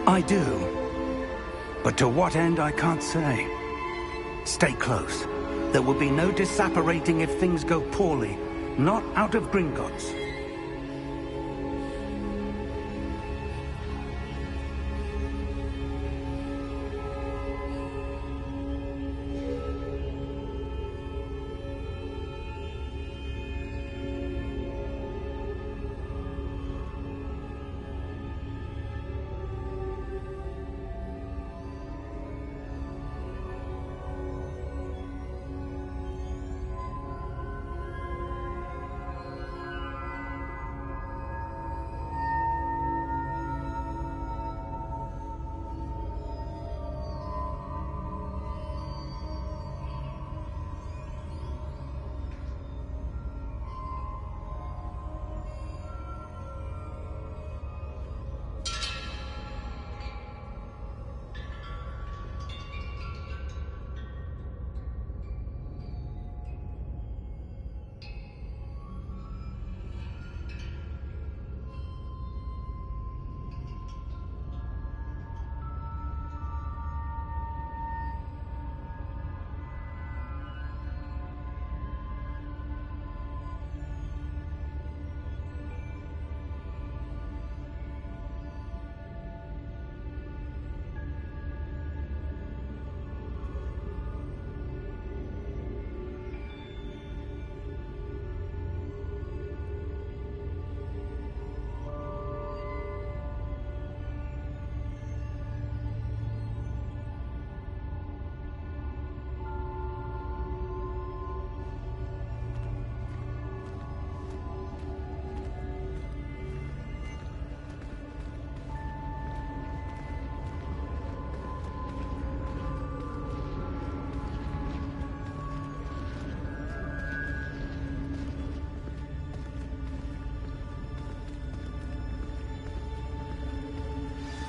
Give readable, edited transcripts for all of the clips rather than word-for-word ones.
I do. But to what end, I can't say. Stay close. There will be no disapparating if things go poorly. Not out of Gringotts.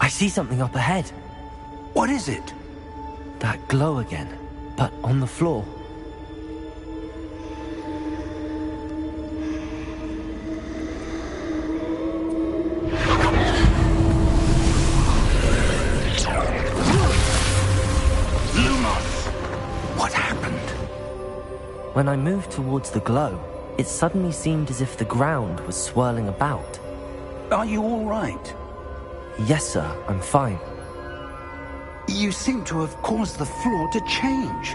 I see something up ahead. What is it? That glow again, but on the floor. Lumos! What happened? When I moved towards the glow, it suddenly seemed as if the ground was swirling about. Are you all right? Yes, sir, I'm fine. You seem to have caused the floor to change.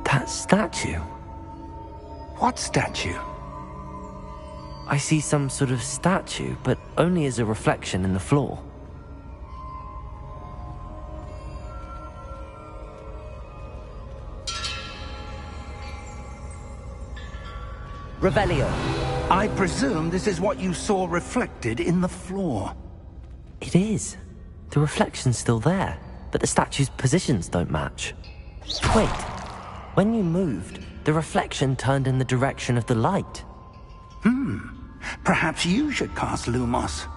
That statue? What statue? I see some sort of statue, but only as a reflection in the floor. Revelio. I presume this is what you saw reflected in the floor. It is. The reflection's still there, but the statue's positions don't match. Wait. When you moved, the reflection turned in the direction of the light. Perhaps you should cast Lumos.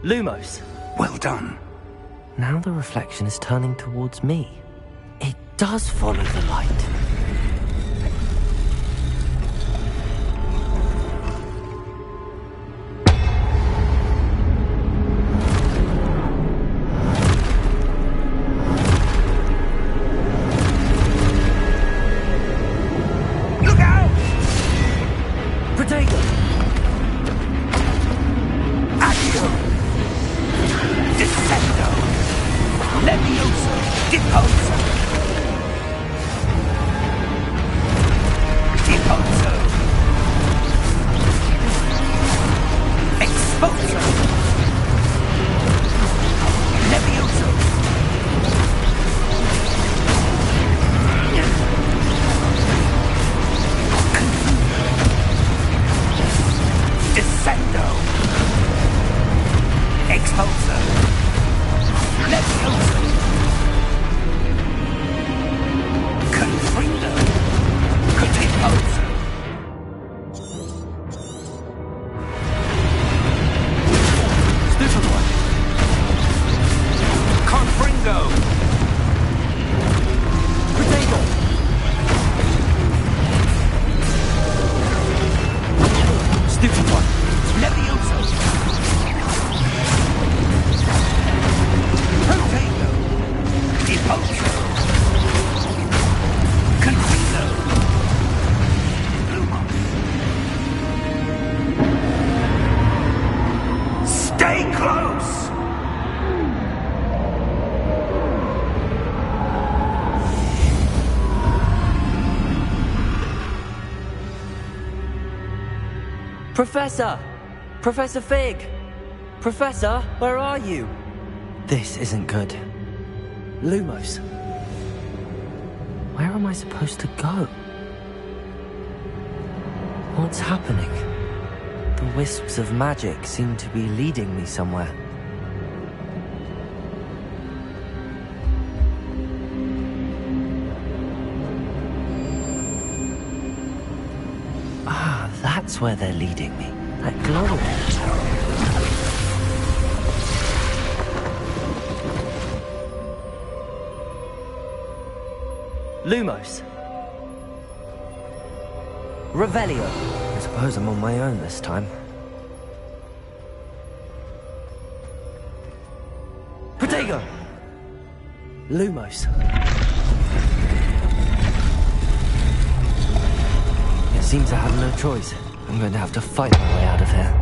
Lumos. Well done. Now the reflection is turning towards me. It does follow the light. Look out! Protego! Accio! Descendo! Leviosa! Deposa! Stupid one! Levioso! Protego! Impulso! Concedo! Lumos! Stay close! Professor! Professor Fig! Professor, where are you? This isn't good. Lumos. Where am I supposed to go? What's happening? The wisps of magic seem to be leading me somewhere. Ah, that's where they're leading me. That glow. Lumos. Revelio. I suppose I'm on my own this time. Protego. Lumos. It seems I have no choice. I'm going to have to fight my way out of here.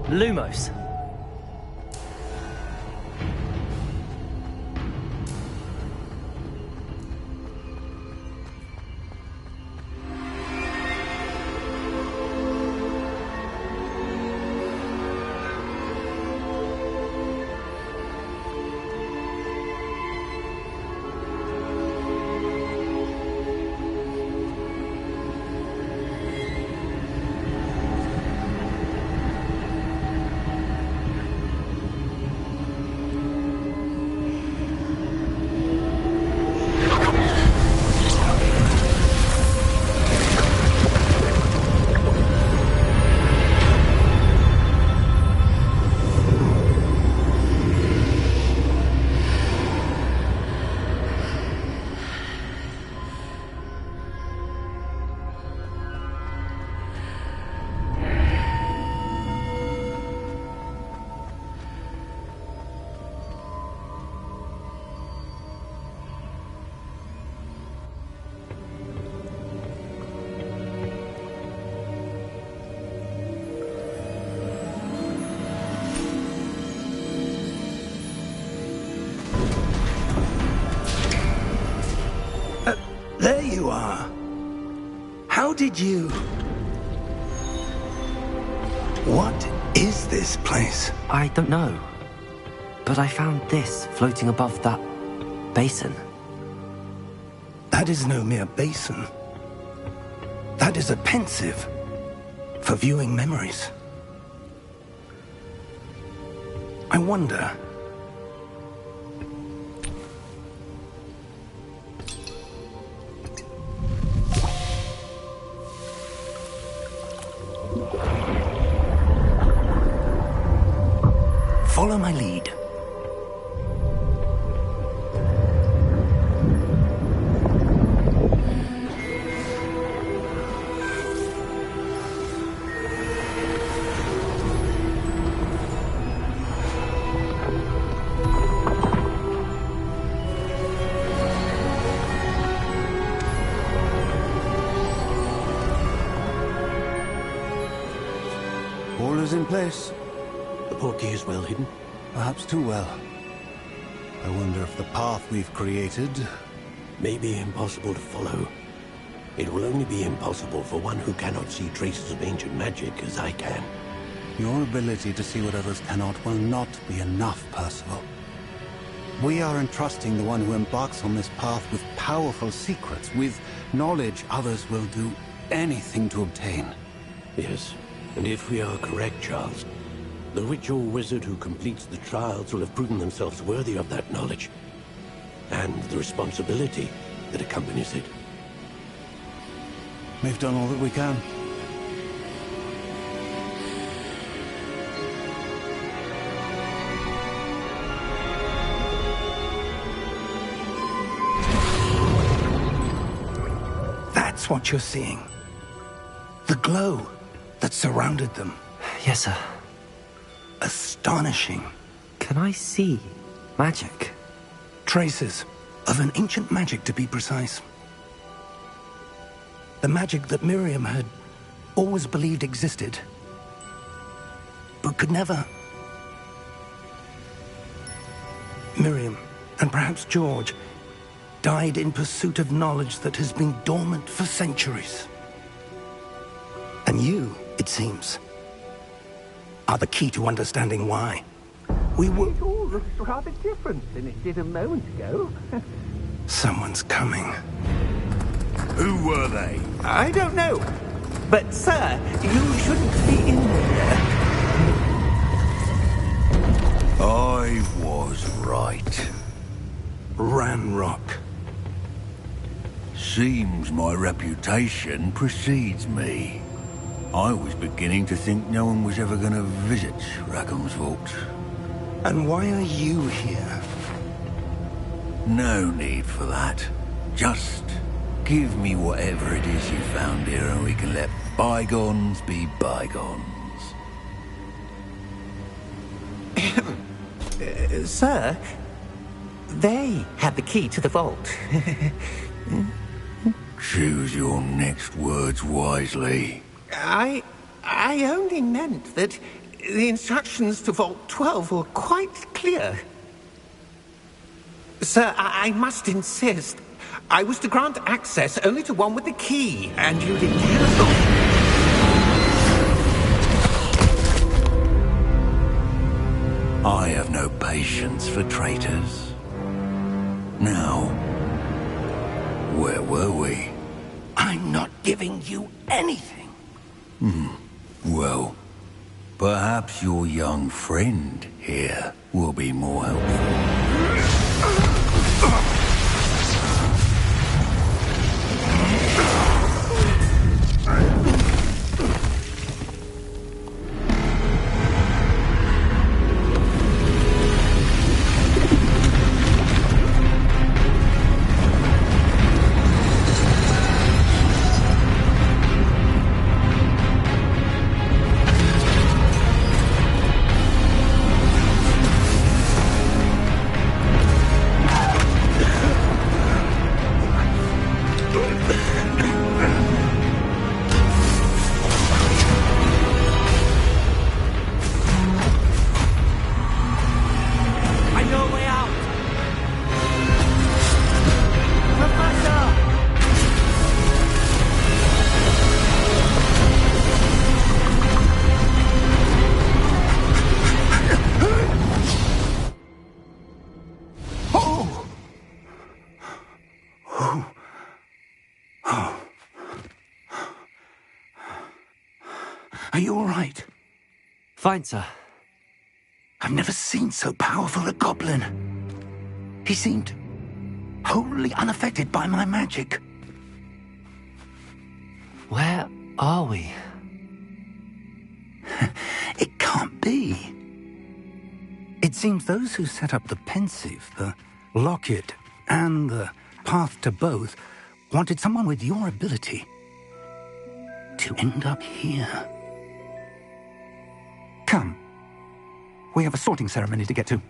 Lumos. There you are. How did you... What is this place? I don't know. But I found this floating above that basin. That is no mere basin. That is a pensive for viewing memories. I wonder, Follow my lead. All is in place. The portkey is well hidden. Perhaps too well. I wonder if the path we've created... may be impossible to follow. It will only be impossible for one who cannot see traces of ancient magic as I can. Your ability to see what others cannot will not be enough, Percival. We are entrusting the one who embarks on this path with powerful secrets, with knowledge others will do anything to obtain. Yes, and if we are correct, Charles, the witch or wizard who completes the trials will have proven themselves worthy of that knowledge, and the responsibility that accompanies it. We've done all that we can. That's what you're seeing. The glow that surrounded them. Yes, sir. Astonishing. Can I see magic? Traces of an ancient magic, to be precise. The magic that Miriam had always believed existed, but could never. Miriam, and perhaps George, died in pursuit of knowledge that has been dormant for centuries. And you, it seems, are the key to understanding why. We were... It all looks rather different than it did a moment ago. Someone's coming. Who were they? I don't know. But, sir, you shouldn't be in there. I was right. Ranrock. Seems my reputation precedes me. I was beginning to think no one was ever going to visit Rackham's vault. And why are you here? No need for that. Just give me whatever it is you found here and we can let bygones be bygones. Sir, they had the key to the vault. Choose your next words wisely. I only meant that the instructions to Vault 12 were quite clear. Sir, I must insist. I was to grant access only to one with the key, and you didn't handle. I have no patience for traitors. Now, where were we? I'm not giving you anything. Well, perhaps your young friend here will be more helpful. Are you all right? Fine, sir. I've never seen so powerful a goblin. He seemed wholly unaffected by my magic. Where are we? It can't be. It seems those who set up the pensive, the locket, and the path to both wanted someone with your ability to end up here. Come. We have a sorting ceremony to get to.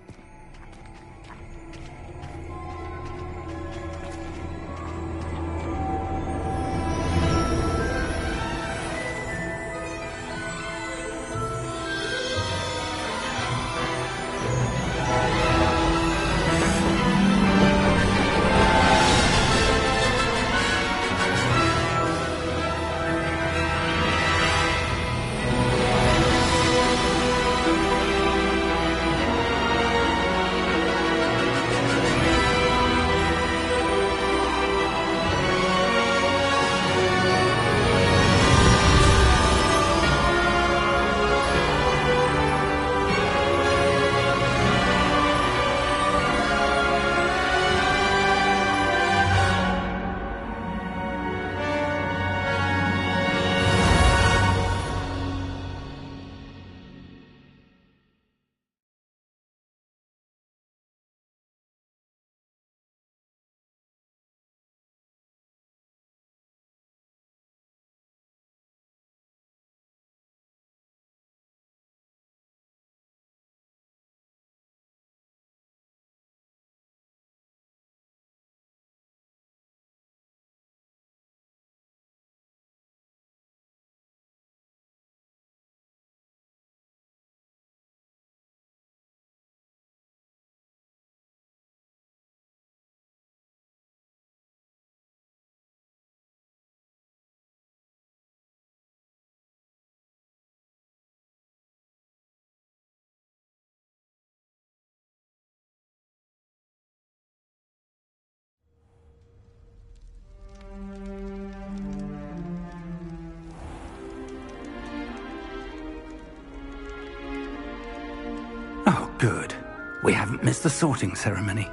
Good. We haven't missed the sorting ceremony.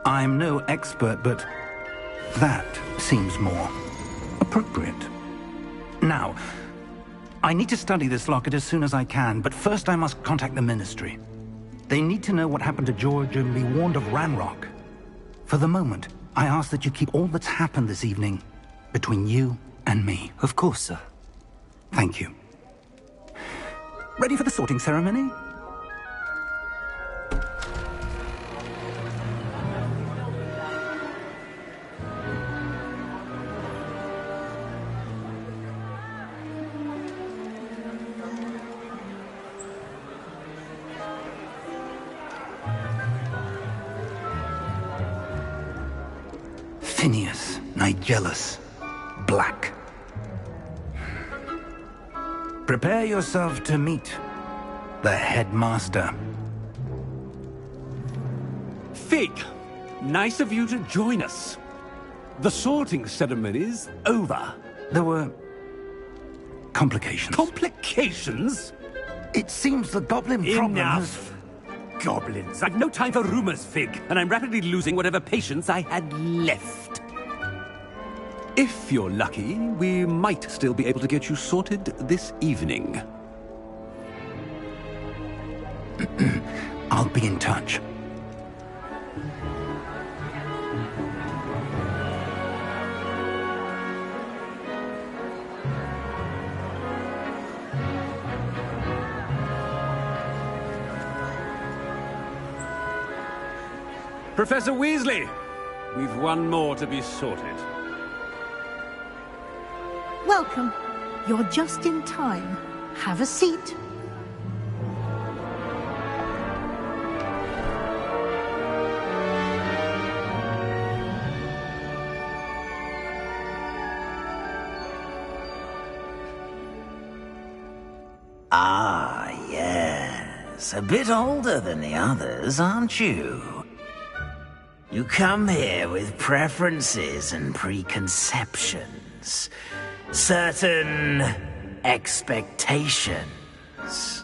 I'm no expert, but that seems more appropriate. Now, I need to study this locket as soon as I can, but first I must contact the Ministry. They need to know what happened to George and be warned of Ranrock. For the moment, I ask that you keep all that's happened this evening between you and me. Of course, sir. Thank you. Ready for the sorting ceremony? Phineas, Nigellus, Black. Prepare yourself to meet the headmaster. Fig, nice of you to join us. The sorting ceremony's over. There were complications. Complications? It seems the goblin problem Enough! Goblins. I've no time for rumors, Fig, and I'm rapidly losing whatever patience I had left. If you're lucky, we might still be able to get you sorted this evening. I'll be in touch. Professor Weasley, we've one more to be sorted. Welcome. You're just in time. Have a seat. Ah, yes. A bit older than the others, aren't you? You come here with preferences and preconceptions. Certain expectations.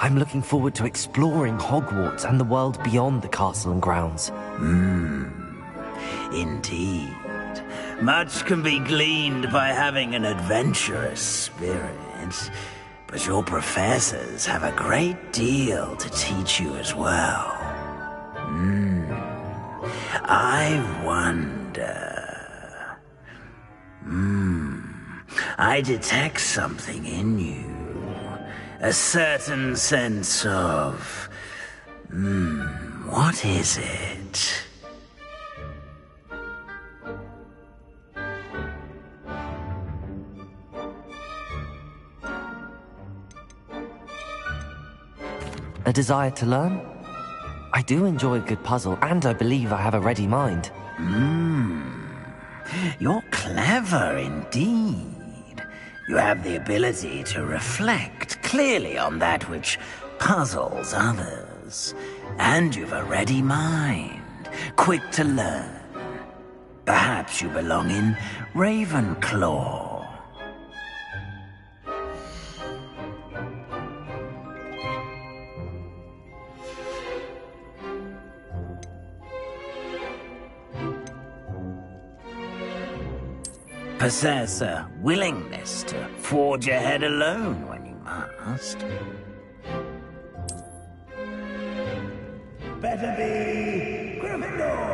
I'm looking forward to exploring Hogwarts and the world beyond the castle and grounds. Indeed. Much can be gleaned by having an adventurous spirit, but your professors have a great deal to teach you as well. I wonder... I detect something in you. A certain sense of... what is it? A desire to learn? I do enjoy a good puzzle, and I believe I have a ready mind. You're clever indeed. You have the ability to reflect clearly on that which puzzles others. And you've a ready mind, quick to learn. Perhaps you belong in Ravenclaw. Possess a willingness to forge ahead alone when you must. Better be Gryffindor!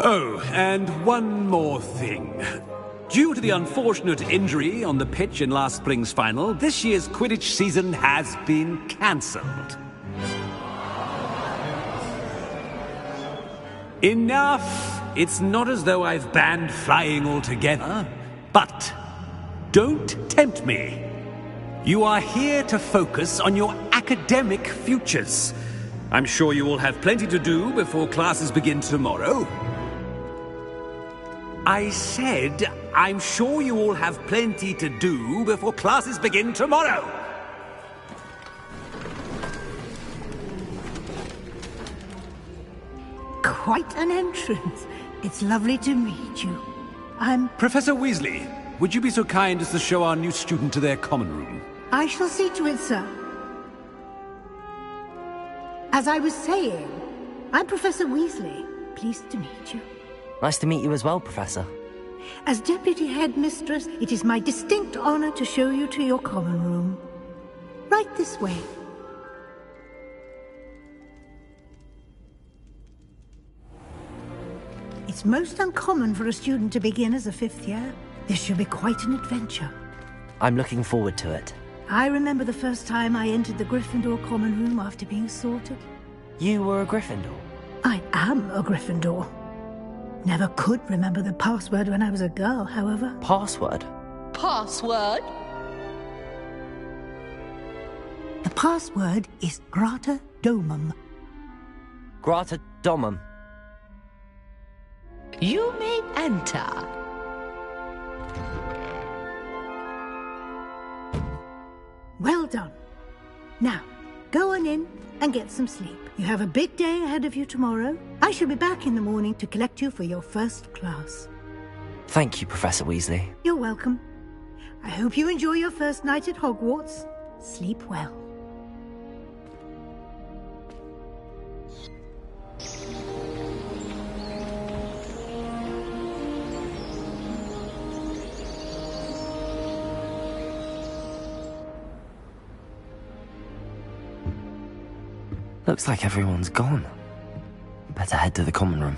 Oh, and one more thing. Due to the unfortunate injury on the pitch in last spring's final, this year's Quidditch season has been cancelled. Enough! It's not as though I've banned flying altogether, but don't tempt me. You are here to focus on your academic futures. I'm sure you will have plenty to do before classes begin tomorrow. I said, I'm sure you all have plenty to do before classes begin tomorrow. Quite an entrance. It's lovely to meet you. I'm... Professor Weasley, would you be so kind as to show our new student to their common room? I shall see to it, sir. As I was saying, I'm Professor Weasley. Pleased to meet you. Nice to meet you as well, Professor. As Deputy Headmistress, it is my distinct honor to show you to your common room. Right this way. It's most uncommon for a student to begin as a fifth year. This should be quite an adventure. I'm looking forward to it. I remember the first time I entered the Gryffindor common room after being sorted. You were a Gryffindor? I am a Gryffindor. Never could remember the password when I was a girl, however. Password? Password? password is Grata Domum. Grata Domum. You may enter. Well done. Now, go on in and get some sleep. You have a big day ahead of you tomorrow. I shall be back in the morning to collect you for your first class. Thank you, Professor Weasley. You're welcome. I hope you enjoy your first night at Hogwarts. Sleep well. Looks like everyone's gone. Better head to the common room.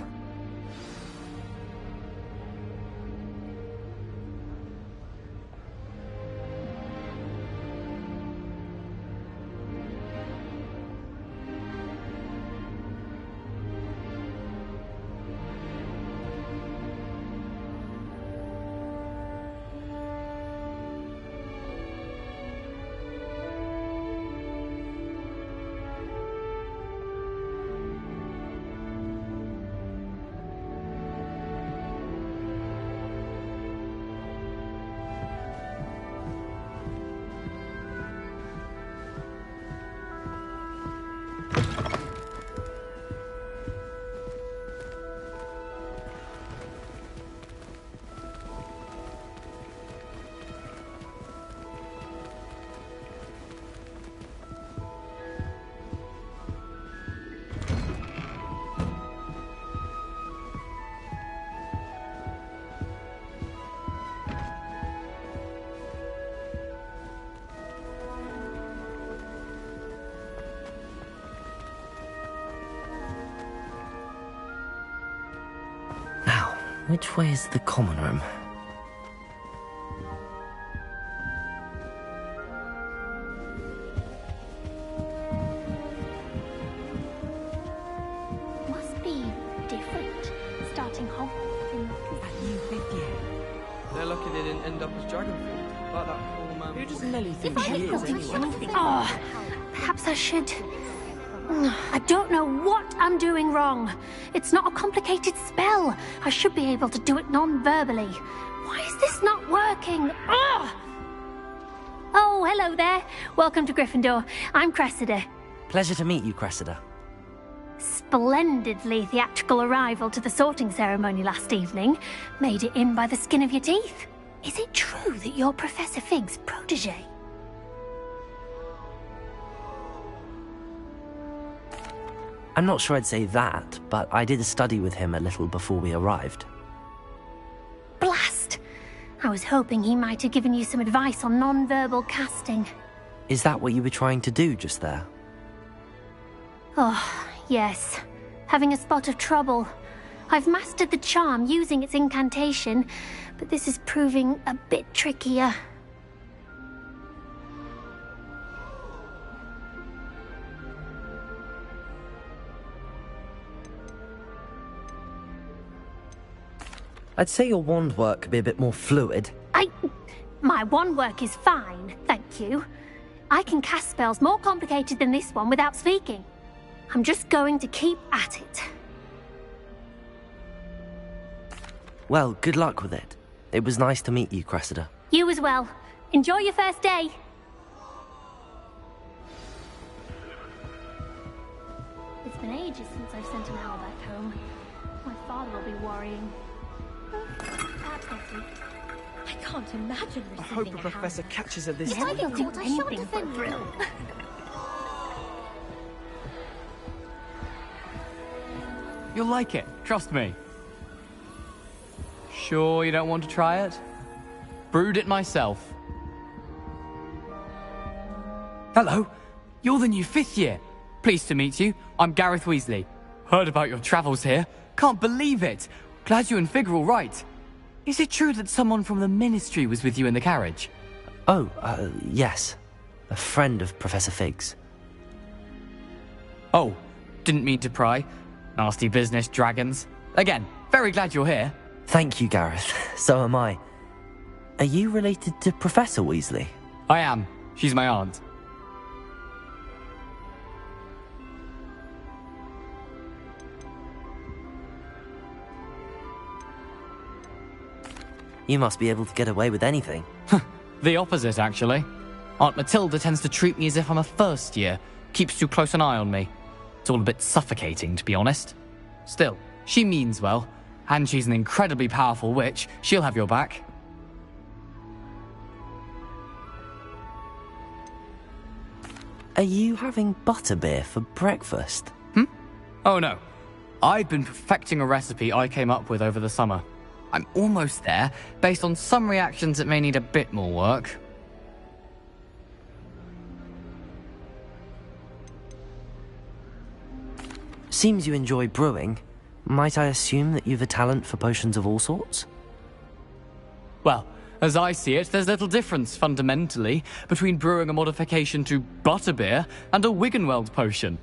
Which way is the common room? Must be different, starting Hogwarts in a new fifth year. They're lucky they didn't end up as dragon fruit, like that poor man. Who does Nelly think she is anyway? Oh, perhaps I should... I don't know what I'm doing wrong. It's not a complicated spell. I should be able to do it non-verbally. Why is this not working? Ugh! Oh, hello there. Welcome to Gryffindor. I'm Cressida. Pleasure to meet you, Cressida. Splendidly theatrical arrival to the sorting ceremony last evening. Made it in by the skin of your teeth. Is it true that you're Professor Fig's protege? I'm not sure I'd say that, but I did study with him a little before we arrived. Blast! I was hoping he might have given you some advice on non-verbal casting. Is that what you were trying to do just there? Oh, yes. Having a spot of trouble. I've mastered the charm using its incantation, but this is proving a bit trickier. I'd say your wand work could be a bit more fluid. My wand work is fine, thank you. I can cast spells more complicated than this one without speaking. I'm just going to keep at it. Well, good luck with it. It was nice to meet you, Cressida. You as well. Enjoy your first day. It's been ages since I've sent an owl back home. My father will be worrying. Perhaps next week. I can't imagine receiving I hope a professor catches her this time. time. I can do anything for a thrill. You'll like it, trust me. Sure you don't want to try it? Brewed it myself. Hello, you're the new fifth year. Pleased to meet you. I'm Gareth Weasley. Heard about your travels here. Can't believe it. Glad you and Fig are all right. Is it true that someone from the Ministry was with you in the carriage? Oh, yes. A friend of Professor Fig's. Oh, didn't mean to pry. Nasty business, dragons. Again, very glad you're here. Thank you, Gareth. So am I. Are you related to Professor Weasley? I am. She's my aunt. You must be able to get away with anything. The opposite, actually. Aunt Matilda tends to treat me as if I'm a first year, keeps too close an eye on me. It's all a bit suffocating, to be honest. Still, she means well, and she's an incredibly powerful witch. She'll have your back. Are you having butterbeer for breakfast? Oh no. I've been perfecting a recipe I came up with over the summer. I'm almost there, based on some reactions that may need a bit more work. Seems you enjoy brewing. Might I assume that you've a talent for potions of all sorts? Well, as I see it, there's little difference, fundamentally, between brewing a modification to butterbeer and a Wiggenweld potion.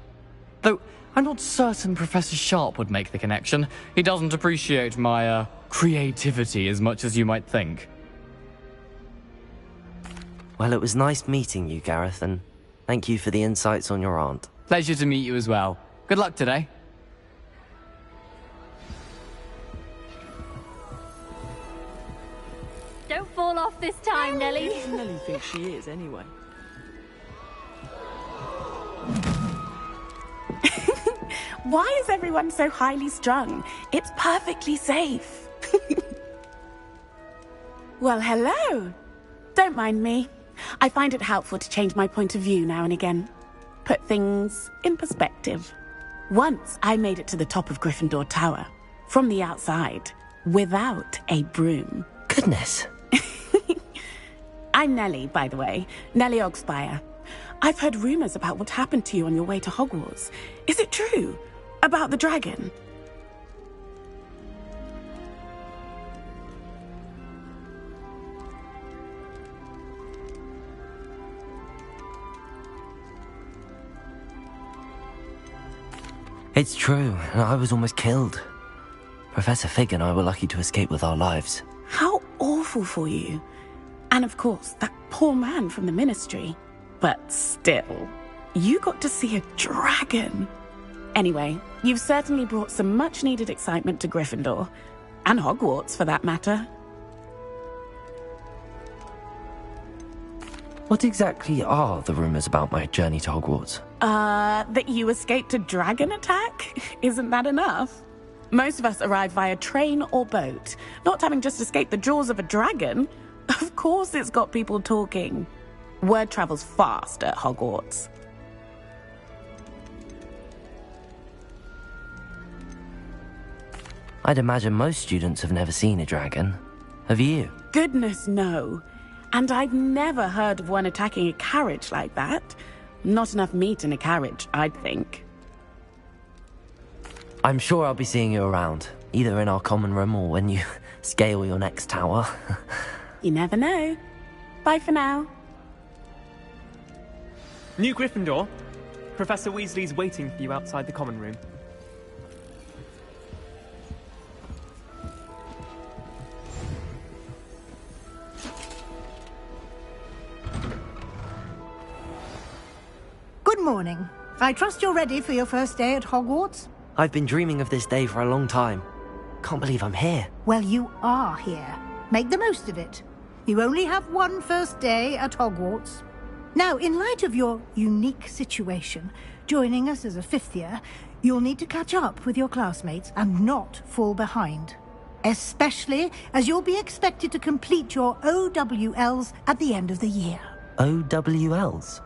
Though, I'm not certain Professor Sharp would make the connection. He doesn't appreciate my, creativity as much as you might think. Well, it was nice meeting you, Gareth, and thank you for the insights on your aunt. Pleasure to meet you as well. Good luck today. Don't fall off this time, Nelly. Who does Nelly think she is, anyway? Why is everyone so highly strung? It's perfectly safe. Well, hello. Don't mind me. I find it helpful to change my point of view now and again. Put things in perspective. Once I made it to the top of Gryffindor Tower, from the outside, without a broom. Goodness. I'm Nelly, by the way. Nelly Ogspire. I've heard rumors about what happened to you on your way to Hogwarts. Is it true? About the dragon? It's true, and I was almost killed. Professor Fig and I were lucky to escape with our lives. How awful for you. And of course, that poor man from the Ministry. But still, you got to see a dragon. Anyway, you've certainly brought some much-needed excitement to Gryffindor. And Hogwarts, for that matter. What exactly are the rumors about my journey to Hogwarts? That you escaped a dragon attack? Isn't that enough? Most of us arrive via train or boat, not having just escaped the jaws of a dragon. Of course it's got people talking. Word travels fast at Hogwarts. I'd imagine most students have never seen a dragon. Have you? Goodness, no. And I've never heard of one attacking a carriage like that. Not enough meat in a carriage, I'd think. I'm sure I'll be seeing you around, either in our common room or when you scale your next tower. You never know. Bye for now. New Gryffindor. Professor Weasley's waiting for you outside the common room. Good morning. I trust you're ready for your first day at Hogwarts? I've been dreaming of this day for a long time. Can't believe I'm here. Well, you are here. Make the most of it. You only have one first day at Hogwarts. Now, in light of your unique situation, joining us as a fifth year, you'll need to catch up with your classmates and not fall behind. Especially as you'll be expected to complete your OWLs at the end of the year. OWLs?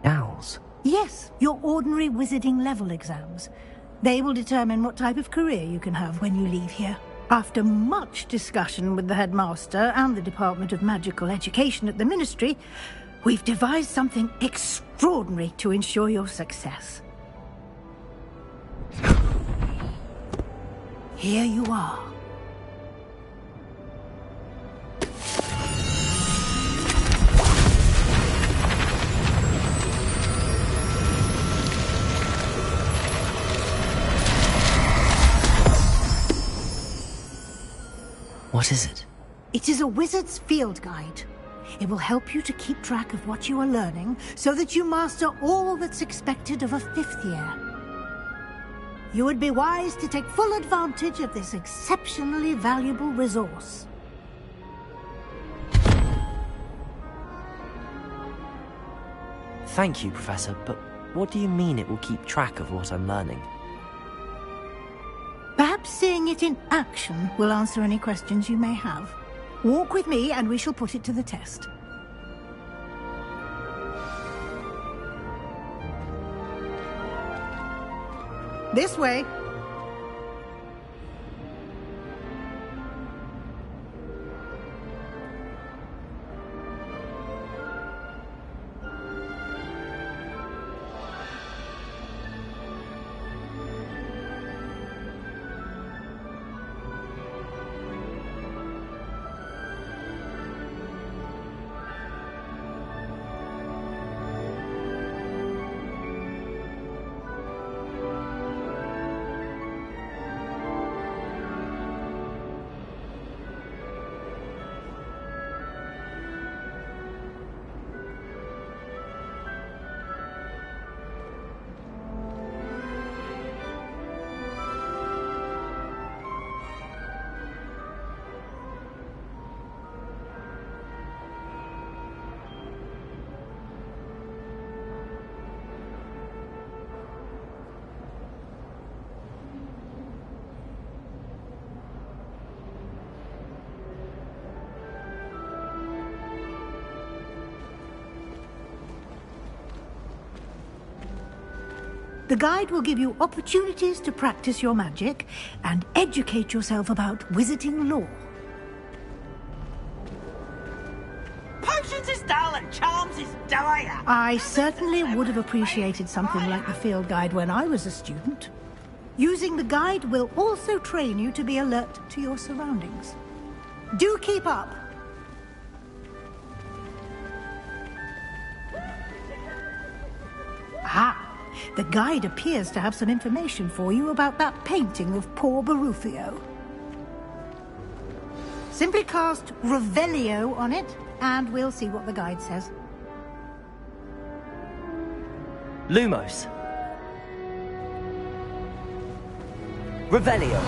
Owls? Yes, your ordinary wizarding level exams. They will determine what type of career you can have when you leave here. After much discussion with the headmaster and the Department of Magical Education at the Ministry, we've devised something extraordinary to ensure your success. Here you are. What is it? It is a wizard's field guide. It will help you to keep track of what you are learning so that you master all that's expected of a fifth year. You would be wise to take full advantage of this exceptionally valuable resource. Thank you, Professor, but what do you mean it will keep track of what I'm learning? Perhaps seeing it in action will answer any questions you may have. Walk with me and we shall put it to the test. This way. The guide will give you opportunities to practice your magic and educate yourself about wizarding lore. Potions is dull and charms is dire. I certainly would have appreciated something like the field guide when I was a student. Using the guide will also train you to be alert to your surroundings. Do keep up! Ah! The guide appears to have some information for you about that painting of poor Barufio. Simply cast Revelio on it, and we'll see what the guide says. Lumos. Revelio.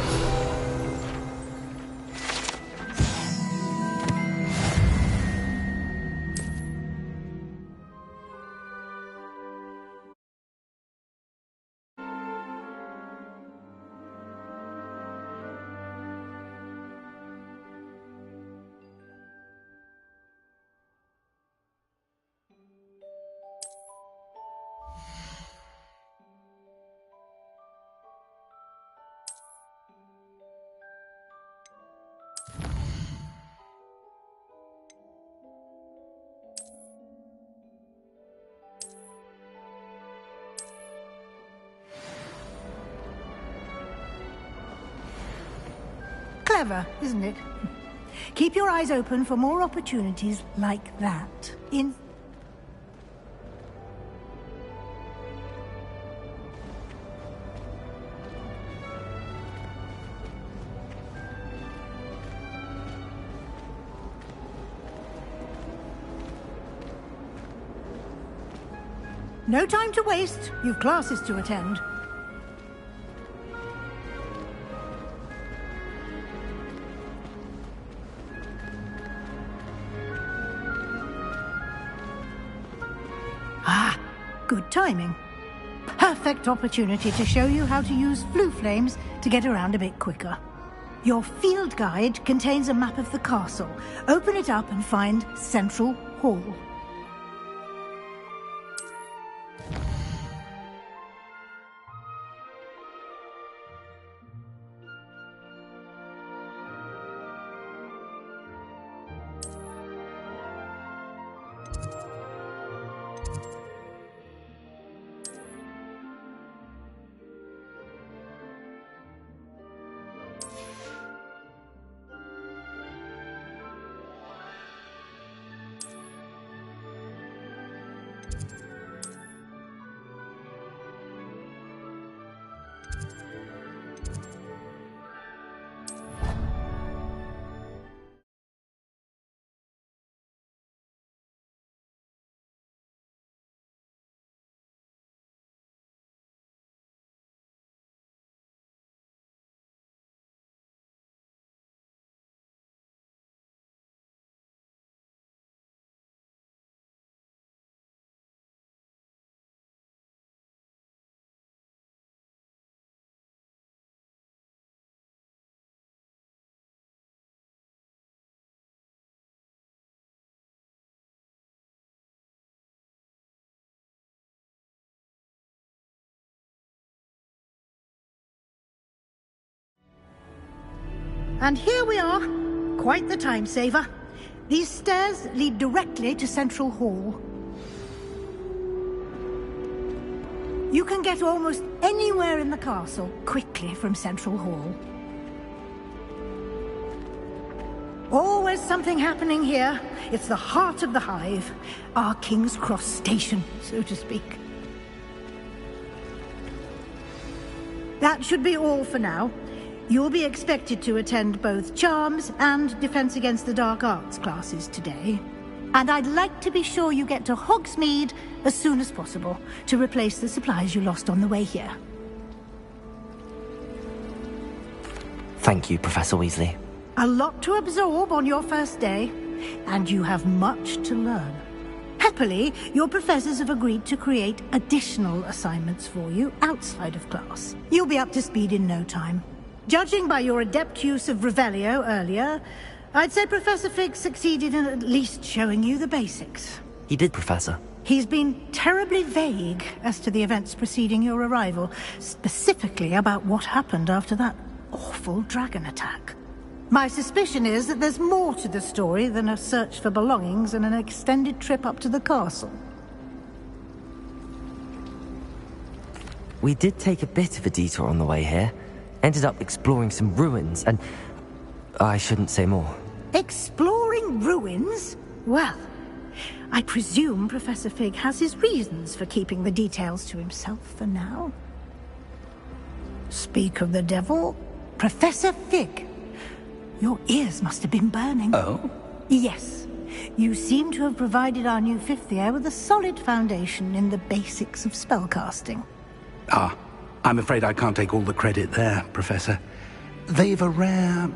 Clever, isn't it? Keep your eyes open for more opportunities like that. No time to waste. You've classes to attend. Ah, good timing. Perfect opportunity to show you how to use flue flames to get around a bit quicker. Your field guide contains a map of the castle. Open it up and find Central Hall. And here we are. Quite the time saver. These stairs lead directly to Central Hall. You can get almost anywhere in the castle quickly from Central Hall. Always something happening here. It's the heart of the hive. Our King's Cross station, so to speak. That should be all for now. You'll be expected to attend both Charms and Defense Against the Dark Arts classes today. And I'd like to be sure you get to Hogsmeade as soon as possible to replace the supplies you lost on the way here. Thank you, Professor Weasley. A lot to absorb on your first day, and you have much to learn. Happily, your professors have agreed to create additional assignments for you outside of class. You'll be up to speed in no time. Judging by your adept use of Revelio earlier, I'd say Professor Fig succeeded in at least showing you the basics. He did, Professor. He's been terribly vague as to the events preceding your arrival, specifically about what happened after that awful dragon attack. My suspicion is that there's more to the story than a search for belongings and an extended trip up to the castle. We did take a bit of a detour on the way here. Ended up exploring some ruins and... I shouldn't say more. Exploring ruins? Well, I presume Professor Fig has his reasons for keeping the details to himself for now. Speak of the devil, Professor Fig. Your ears must have been burning. Oh? Yes. You seem to have provided our new fifth year with a solid foundation in the basics of spellcasting. Ah, I'm afraid I can't take all the credit there, Professor. They've a rare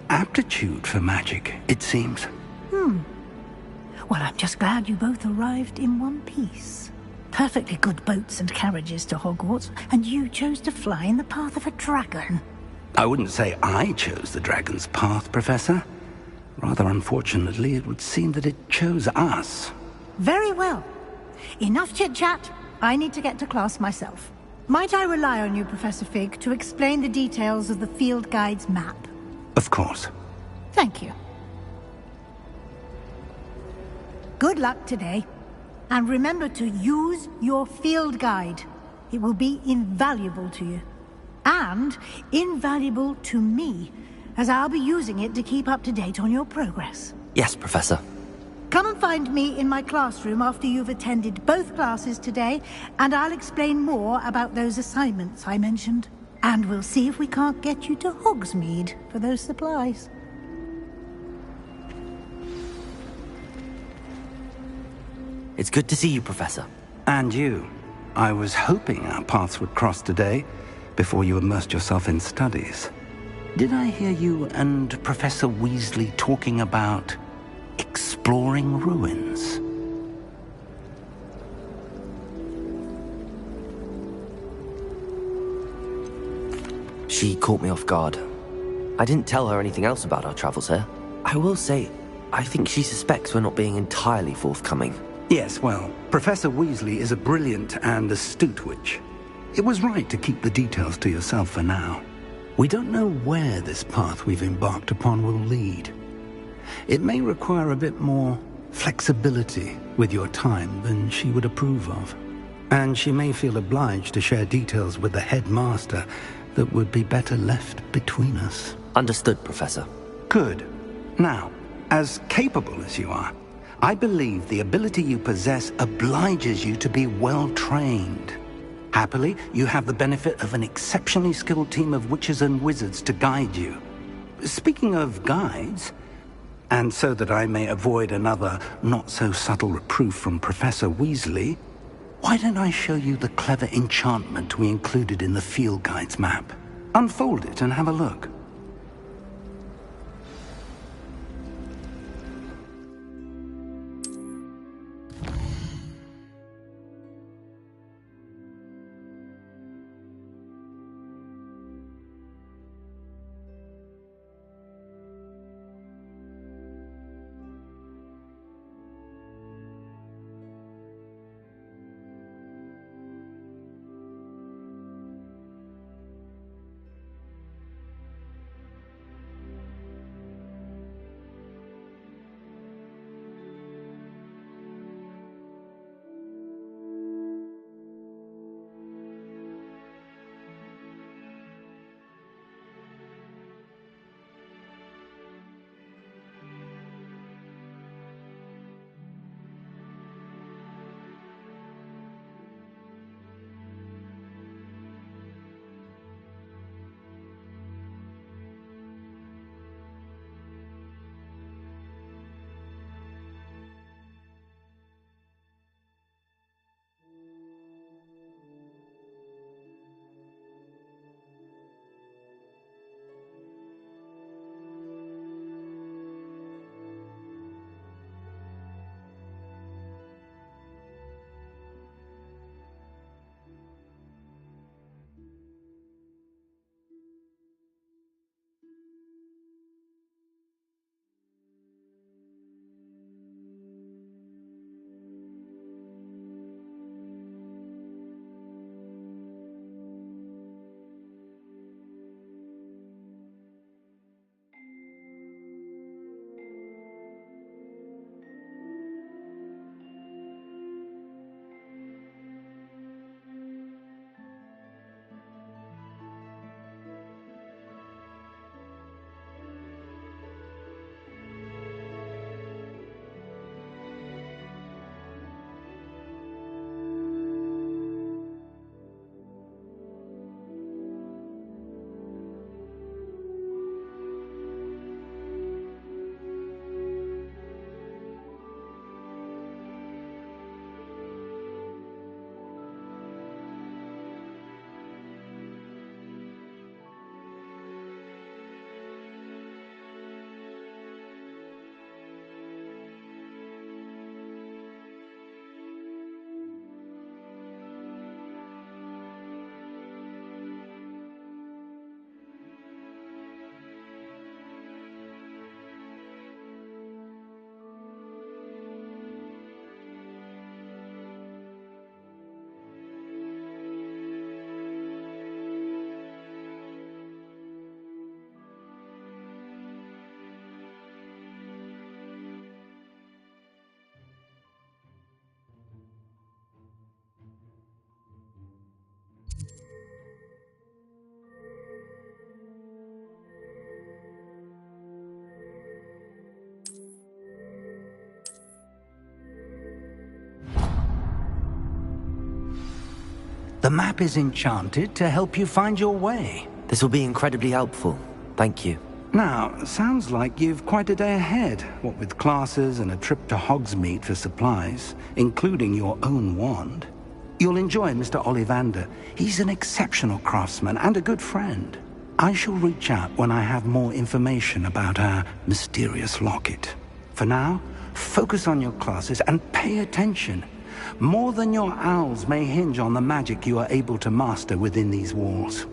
aptitude for magic, it seems. Well, I'm just glad you both arrived in one piece. Perfectly good boats and carriages to Hogwarts, and you chose to fly in the path of a dragon. I wouldn't say I chose the dragon's path, Professor. Rather unfortunately, it would seem that it chose us. Very well. Enough chit-chat. I need to get to class myself. Might I rely on you, Professor Fig, to explain the details of the field guide's map? Of course. Thank you. Good luck today. And remember to use your field guide. It will be invaluable to you. And invaluable to me, as I'll be using it to keep up to date on your progress. Yes, Professor. Come and find me in my classroom after you've attended both classes today, and I'll explain more about those assignments I mentioned. And we'll see if we can't get you to Hogsmeade for those supplies. It's good to see you, Professor. And you. I was hoping our paths would cross today, before you immersed yourself in studies. Did I hear you and Professor Weasley talking about exploring ruins? She caught me off guard. I didn't tell her anything else about our travels here. I will say, I think she suspects we're not being entirely forthcoming. Yes, well, Professor Weasley is a brilliant and astute witch. It was right to keep the details to yourself for now. We don't know where this path we've embarked upon will lead. It may require a bit more flexibility with your time than she would approve of. And she may feel obliged to share details with the headmaster that would be better left between us. Understood, Professor. Good. Now, as capable as you are, I believe the ability you possess obliges you to be well-trained. Happily, you have the benefit of an exceptionally skilled team of witches and wizards to guide you. Speaking of guides, and so that I may avoid another not-so-subtle reproof from Professor Weasley, why don't I show you the clever enchantment we included in the field guide's map? Unfold it and have a look. The map is enchanted to help you find your way. This will be incredibly helpful. Thank you. Now, sounds like you've quite a day ahead, what with classes and a trip to Hogsmeade for supplies, including your own wand. You'll enjoy Mr. Ollivander. He's an exceptional craftsman and a good friend. I shall reach out when I have more information about our mysterious locket. For now, focus on your classes and pay attention. More than your owls may hinge on the magic you are able to master within these walls.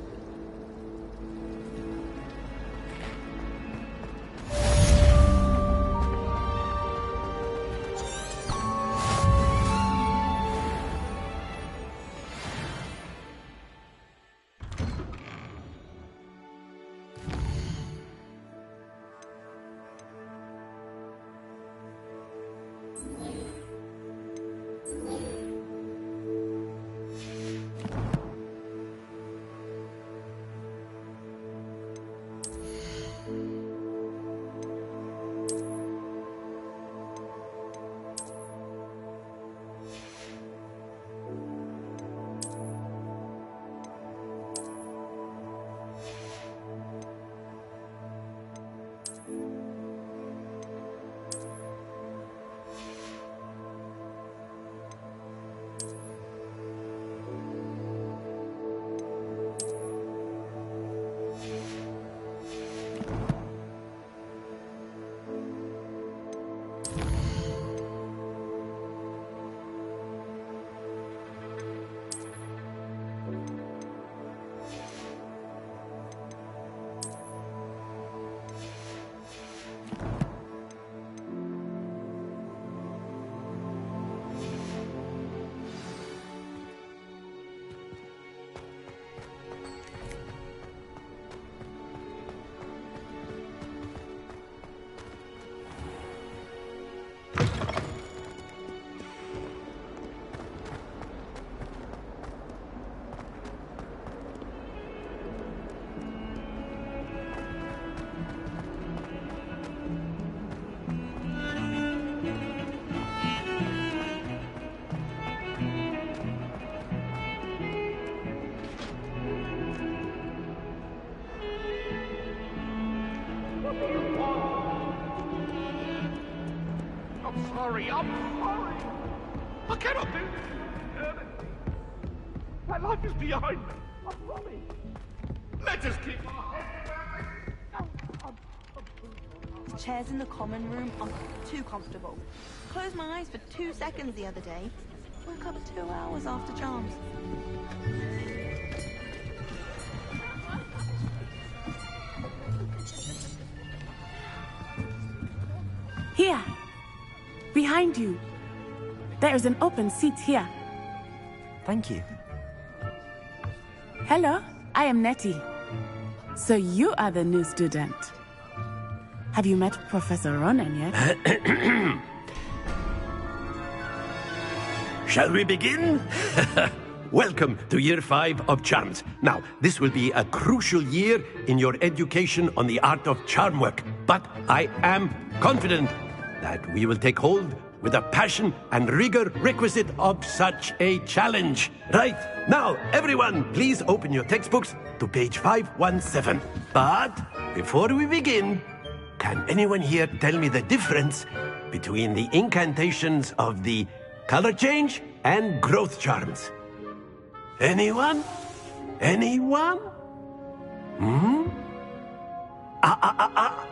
I'm sorry. I cannot do this. My life is behind me. I promise. Let us keep our heads. The chairs in the common room are too comfortable. Closed my eyes for 2 seconds the other day. Woke up 2 hours after charms. Here. Behind you. There is an open seat here. Thank you. Hello, I am Nettie. So you are the new student. Have you met Professor Ronan yet? Shall we begin? Welcome to Year 5 of Charms. Now, this will be a crucial year in your education on the art of charm work. But I am confident that we will take hold with the passion and rigor requisite of such a challenge. Right, now, everyone, please open your textbooks to page 517. But before we begin, can anyone here tell me the difference between the incantations of the color change and growth charms? Anyone? Anyone?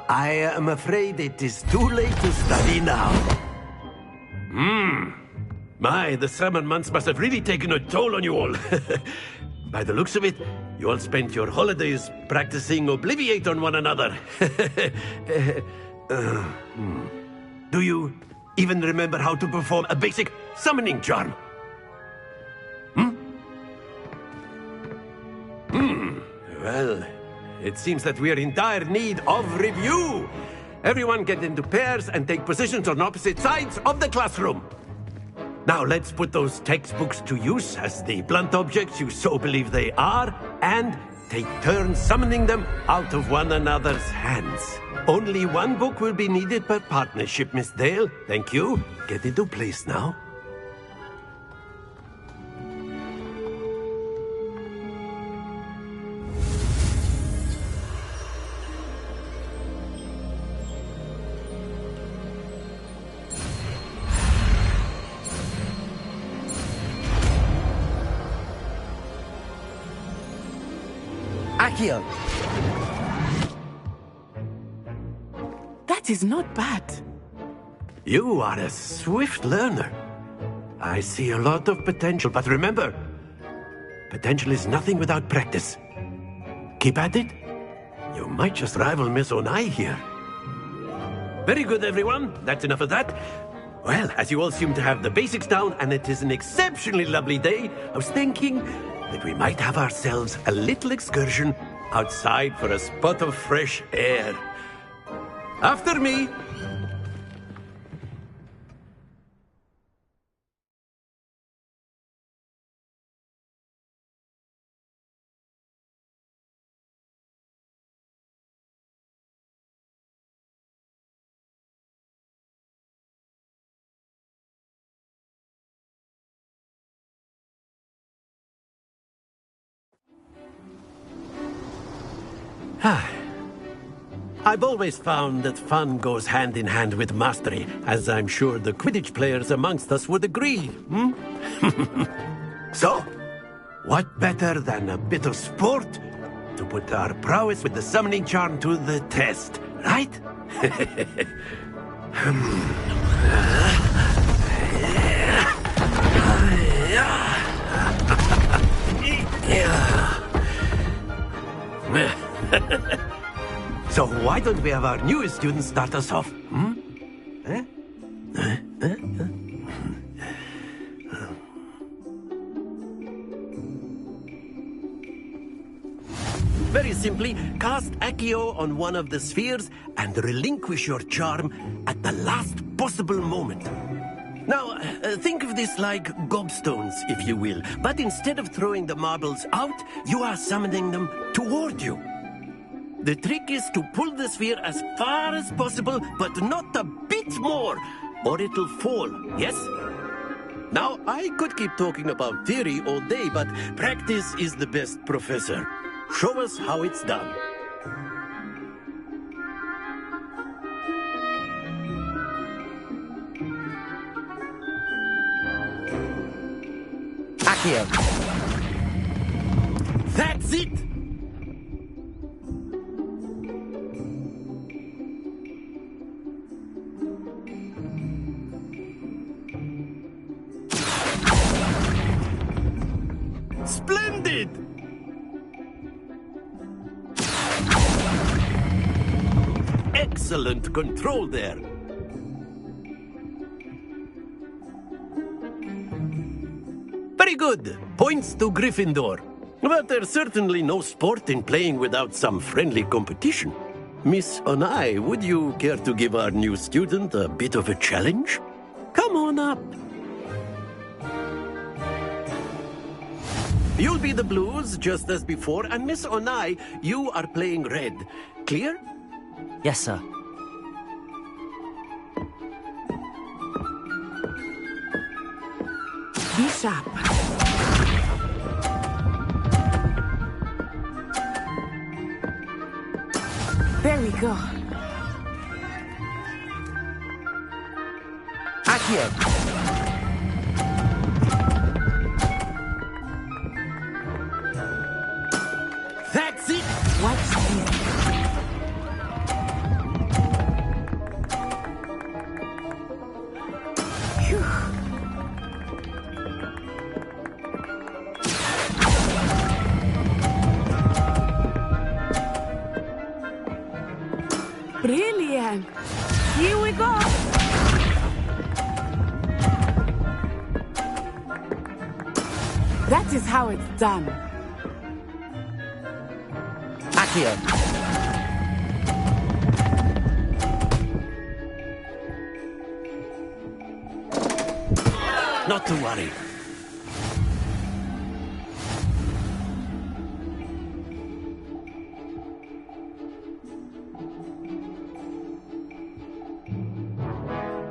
I am afraid it is too late to study now. My, the summer months must have really taken a toll on you all. By the looks of it, you all spent your holidays practicing Obliviate on one another. Do you even remember how to perform a basic summoning charm? Well, it seems that we are in dire need of review. Everyone get into pairs and take positions on opposite sides of the classroom. Now let's put those textbooks to use as the blunt objects you so believe they are, and take turns summoning them out of one another's hands. Only one book will be needed per partnership, Miss Dale. Thank you. Get into place now. Accio! That is not bad. You are a swift learner. I see a lot of potential, but remember, potential is nothing without practice. Keep at it. You might just rival Miss Onai here. Very good, everyone. That's enough of that. Well, as you all seem to have the basics down, and it is an exceptionally lovely day, I was thinking that we might have ourselves a little excursion outside for a spot of fresh air. After me. I've always found that fun goes hand in hand with mastery, as I'm sure the Quidditch players amongst us would agree. So, what better than a bit of sport to put our prowess with the summoning charm to the test, right? So why don't we have our newest student start us off? Very simply, cast Accio on one of the spheres and relinquish your charm at the last possible moment. Now, think of this like gobstones, if you will, but instead of throwing the marbles out, you are summoning them toward you. The trick is to pull the sphere as far as possible, but not a bit more, or it'll fall, yes? Now, I could keep talking about theory all day, but practice is the best professor. Show us how it's done. Accio! That's it! Splendid! Excellent control there. Very good. Points to Gryffindor. But there's certainly no sport in playing without some friendly competition. Miss Onai, would you care to give our new student a bit of a challenge? Come on up. You'll be the blues, just as before, and Miss Onai, you are playing red. Clear? Yes, sir. Be sharp. There we go. Accio! That's it! Watch this. Brilliant! Here we go! That is how it's done. Accio! Not to worry.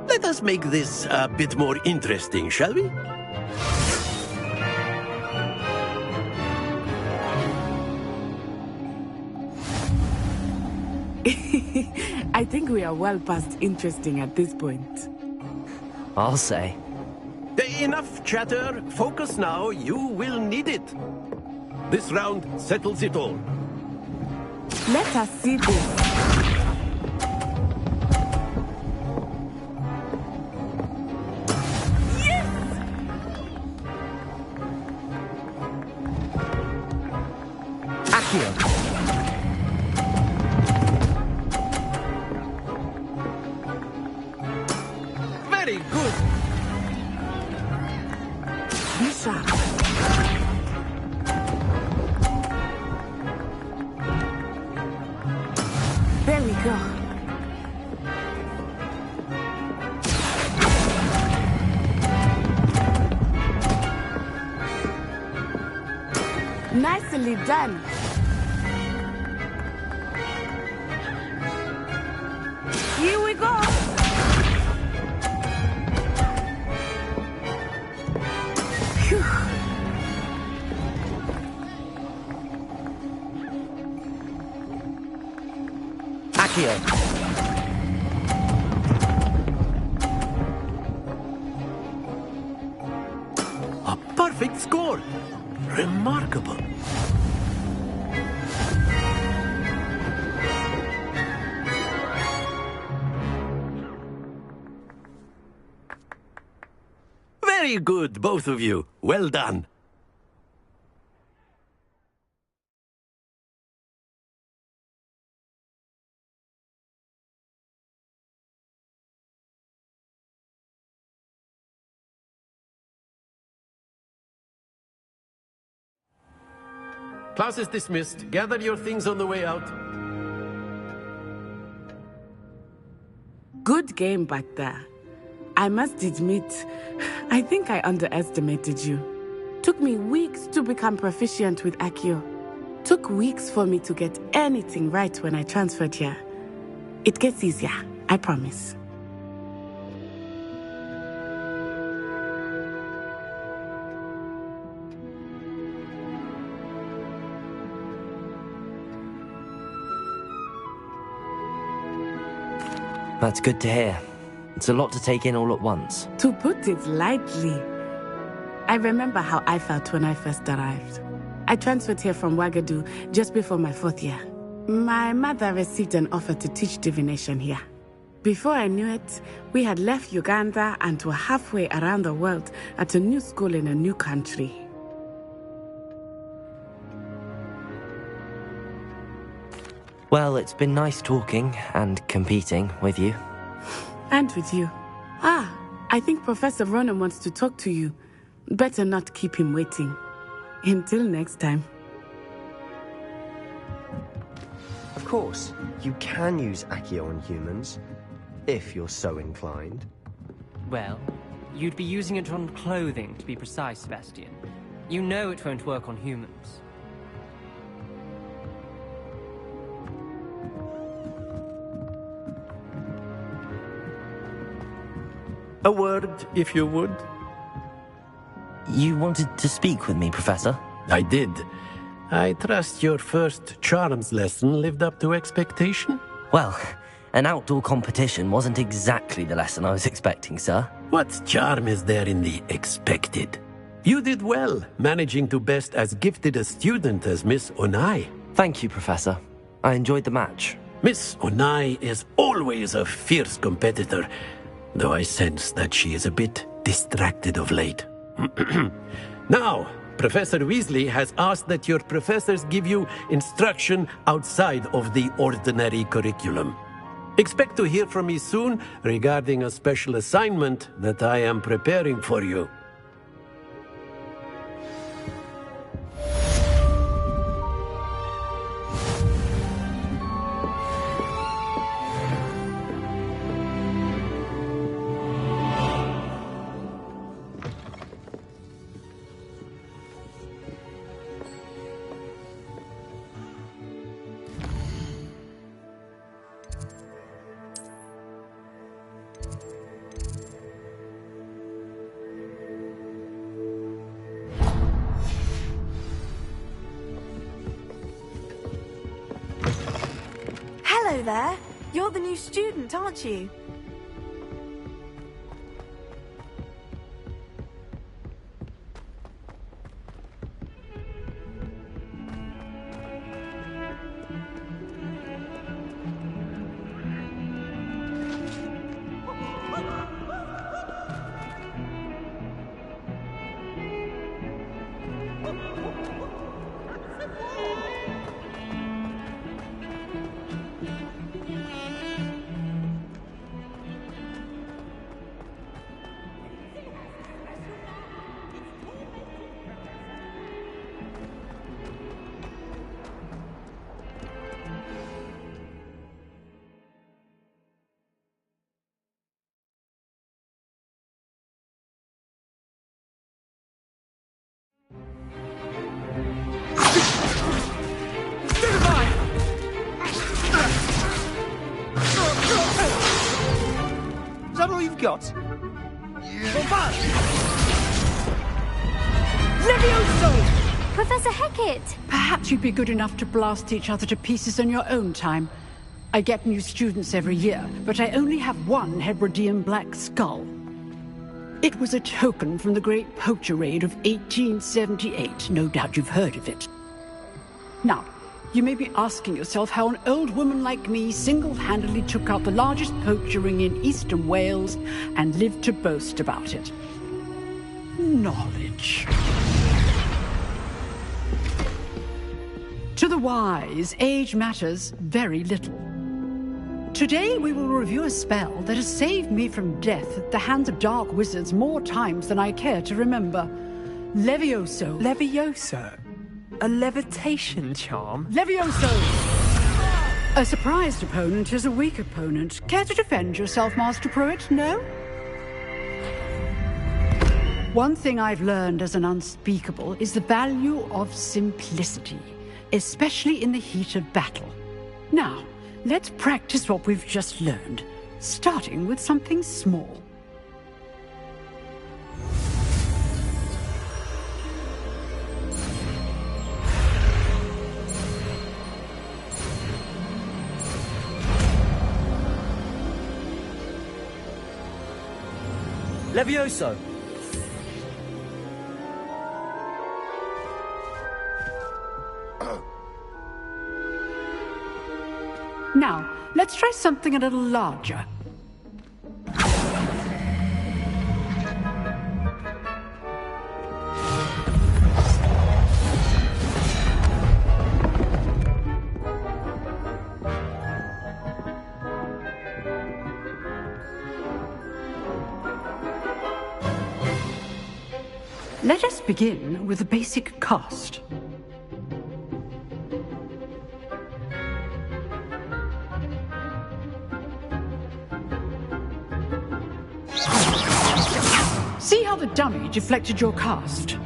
Let us make this a bit more interesting, shall we? I think we are well past interesting at this point. I'll say. Enough chatter. Focus now. You will need it. This round settles it all. Let us see this. Yes! Accio. Very good. Be sharp. There we go. Nicely done. Here we go. Phew. Accio. A perfect score. Remarkable. Very good, both of you. Well done. Class is dismissed. Gather your things on the way out. Good game back there. I must admit, I think I underestimated you. Took me weeks to become proficient with Accio. Took weeks for me to get anything right when I transferred here. It gets easier, I promise. That's good to hear. It's a lot to take in all at once. To put it lightly, I remember how I felt when I first arrived. I transferred here from Ouagadougou just before my 4th year. My mother received an offer to teach divination here. Before I knew it, we had left Uganda and were halfway around the world at a new school in a new country. Well, it's been nice talking and competing with you. And with you. I think Professor Ronan wants to talk to you. Better not keep him waiting. Until next time. Of course, you can use Accio on humans, if you're so inclined. Well, you'd be using it on clothing, to be precise, Sebastian. You know it won't work on humans. A word, if you would. You wanted to speak with me, Professor? I did. I trust your first charms lesson lived up to expectation? Well, an outdoor competition wasn't exactly the lesson I was expecting, sir. What charm is there in the expected? You did well, managing to best as gifted a student as Miss Onai. Thank you, Professor. I enjoyed the match. Miss Onai is always a fierce competitor, though I sense that she is a bit distracted of late. Now, Professor Weasley has asked that your professors give you instruction outside of the ordinary curriculum. Expect to hear from me soon regarding a special assignment that I am preparing for you. Hello there. You're the new student, aren't you? I've got... Levioso! Professor Hecat! Perhaps you'd be good enough to blast each other to pieces on your own time. I get new students every year, but I only have one Hebridean black skull. It was a token from the Great Poacher Raid of 1878. No doubt you've heard of it. Now, you may be asking yourself how an old woman like me single-handedly took out the largest poacher ring in eastern Wales and lived to boast about it. Knowledge. To the wise, age matters very little. Today we will review a spell that has saved me from death at the hands of dark wizards more times than I care to remember. Levioso. Levioso? A levitation charm? Levioso! A surprised opponent is a weak opponent. Care to defend yourself, Master Pruitt? No? One thing I've learned as an unspeakable is the value of simplicity, especially in the heat of battle. Now, let's practice what we've just learned, starting with something small. Levioso! Now, let's try something a little larger. Let us begin with the basic cast. See how the dummy deflected your cast?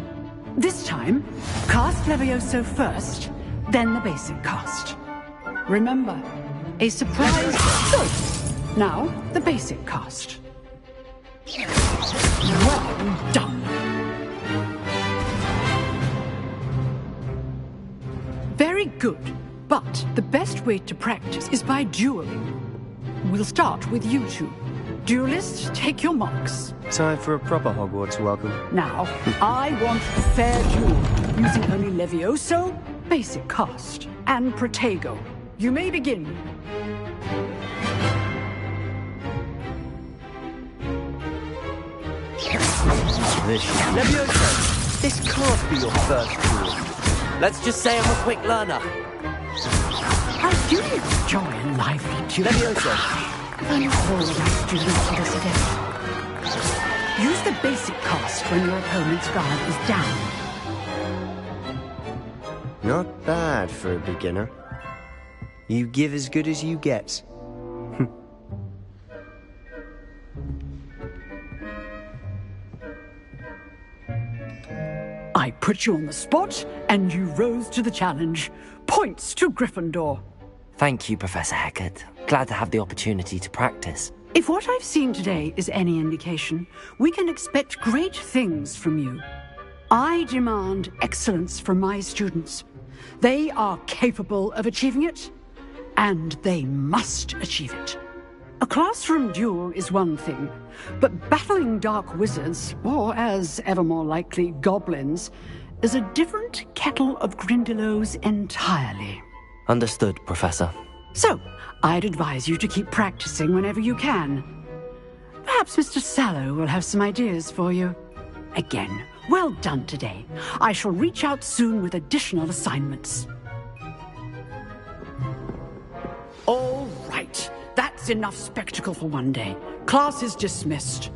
This time, cast Levioso first, then the basic cast. Remember, a surprise... Good! Now, the basic cast. Well done! Very good, but the best way to practice is by dueling. We'll start with you two. Duelists, take your marks. Time for a proper Hogwarts welcome. Now, I want a fair duel, using only Levioso, basic cast, and Protego. You may begin. Levioso, this can't be your first duel. Let's just say I'm a quick learner. I do enjoy a lively duel. Levioso. I'm always students to this event. Use the basic cast when your opponent's guard is down. Not bad for a beginner. You give as good as you get. I put you on the spot, and you rose to the challenge. Points to Gryffindor. Thank you, Professor Hecat. Glad to have the opportunity to practice. If what I've seen today is any indication, we can expect great things from you. I demand excellence from my students. They are capable of achieving it, and they must achieve it. A classroom duel is one thing, but battling dark wizards, or as ever more likely, goblins, is a different kettle of Grindylows entirely. Understood, Professor. So, I'd advise you to keep practicing whenever you can. Perhaps Mr. Sallow will have some ideas for you. Again, well done today. I shall reach out soon with additional assignments. All right. That's enough spectacle for one day. Class is dismissed.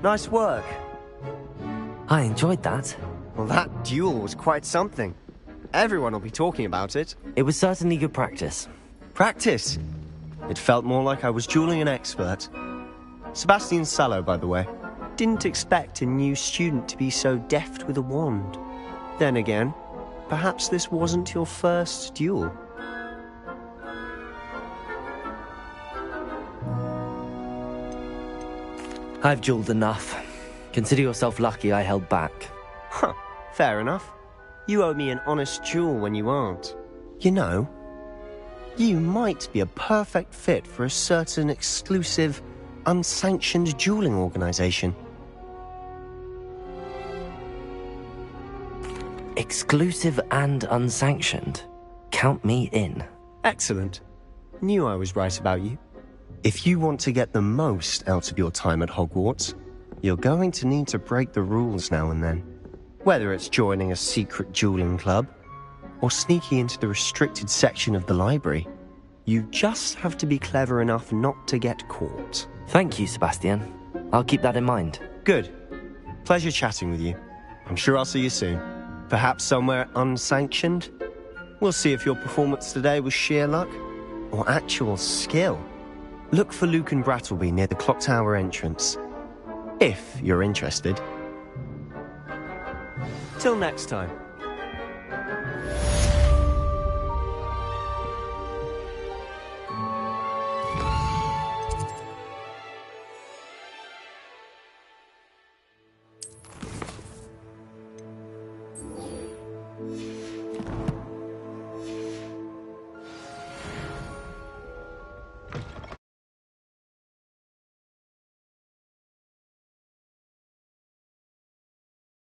Nice work. I enjoyed that. Well, that duel was quite something. Everyone will be talking about it. It was certainly good practice. Practice? It felt more like I was dueling an expert. Sebastian Sallow, by the way. Didn't expect a new student to be so deft with a wand. Then again, perhaps this wasn't your first duel. I've duelled enough. Consider yourself lucky I held back. Huh, fair enough. You owe me an honest duel when you aren't. You know, you might be a perfect fit for a certain exclusive, unsanctioned dueling organization. Exclusive and unsanctioned? Count me in. Excellent. Knew I was right about you. If you want to get the most out of your time at Hogwarts, you're going to need to break the rules now and then. Whether it's joining a secret dueling club, or sneaking into the restricted section of the library, you just have to be clever enough not to get caught. Thank you, Sebastian. I'll keep that in mind. Good. Pleasure chatting with you. I'm sure I'll see you soon. Perhaps somewhere unsanctioned? We'll see if your performance today was sheer luck, or actual skill. Look for Luke and Brattleby near the clock tower entrance. If you're interested. Till next time.